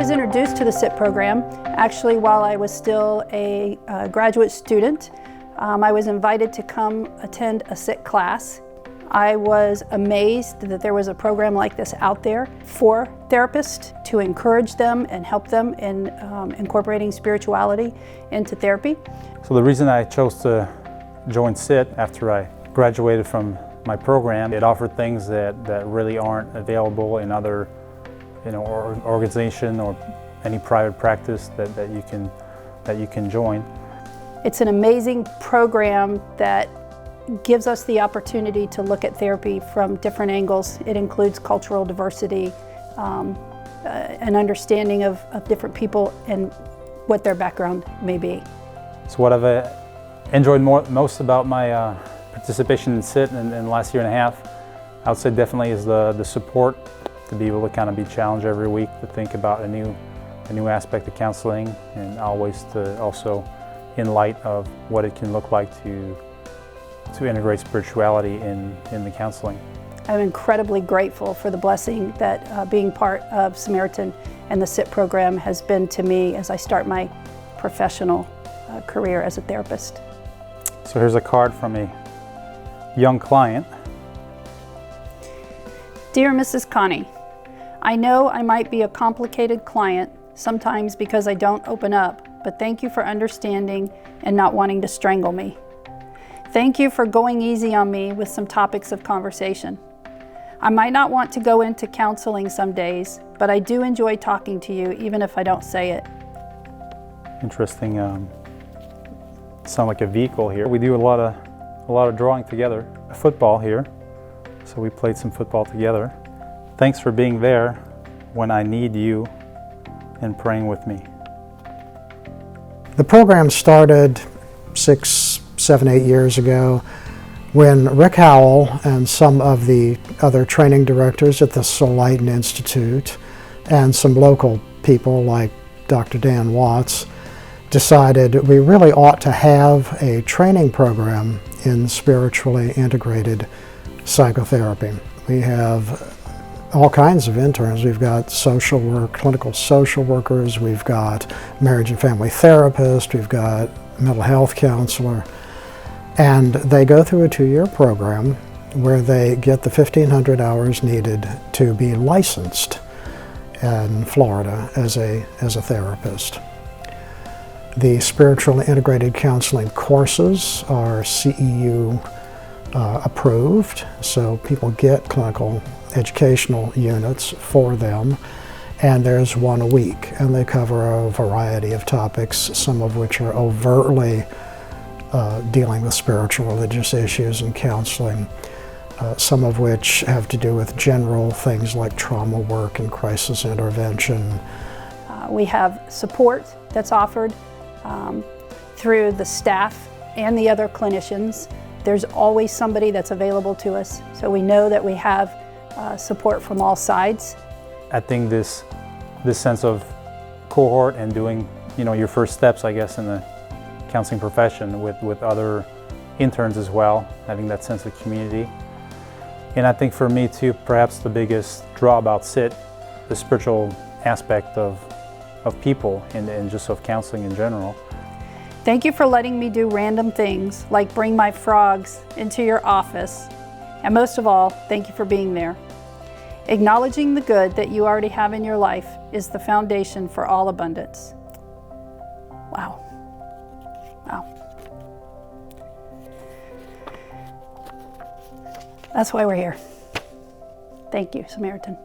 was introduced to the SIT program actually while I was still a graduate student. I was invited to come attend a SIT class. I was amazed that there was a program like this out there for therapists to encourage them and help them in incorporating spirituality into therapy. So the reason I chose to join SIT after I graduated from my program, it offered things that really aren't available in other organization or any private practice that you can join. It's an amazing program that gives us the opportunity to look at therapy from different angles. It includes cultural diversity, an understanding of different people and what their background may be. So what I've enjoyed most about my participation in SIT in the last year and a half, I would say definitely is the support, to be able to kind of be challenged every week to think about a new aspect of counseling, and always to also in light of what it can look like to integrate spirituality in the counseling. I'm incredibly grateful for the blessing that being part of Samaritan and the SIT program has been to me as I start my professional career as a therapist. So here's a card from a young client. Dear Mrs. Connie, I know I might be a complicated client sometimes because I don't open up, but thank you for understanding and not wanting to strangle me. Thank you for going easy on me with some topics of conversation. I might not want to go into counseling some days, but I do enjoy talking to you even if I don't say it. Interesting. Sound like a vehicle here. We do a lot of drawing together. Football here, so we played some football together. Thanks for being there when I need you and praying with me. The program started 6, 7, 8 years ago when Rick Howell and some of the other training directors at the Samaritan Institute and some local people like Dr. Dan Watts decided we really ought to have a training program in spiritually integrated psychotherapy. We have all kinds of interns. We've got social work, clinical social workers, we've got marriage and family therapists, we've got mental health counselor, and they go through a 2-year program where they get the 1,500 hours needed to be licensed in Florida as a therapist. The spiritually integrated counseling courses are CEU approved, so people get clinical educational units for them, and there's one a week, and they cover a variety of topics, some of which are overtly dealing with spiritual religious issues and counseling, some of which have to do with general things like trauma work and crisis intervention. We have support that's offered through the staff and the other clinicians. There's always somebody that's available to us, so we know that we have support from all sides. I think this sense of cohort and doing your first steps, I guess, in the counseling profession with other interns as well, having that sense of community. And I think for me too, perhaps the biggest draw about SIT, the spiritual aspect of people and just of counseling in general. Thank you for letting me do random things like bring my frogs into your office. And most of all, thank you for being there. Acknowledging the good that you already have in your life is the foundation for all abundance. Wow. Wow. That's why we're here. Thank you, Samaritan.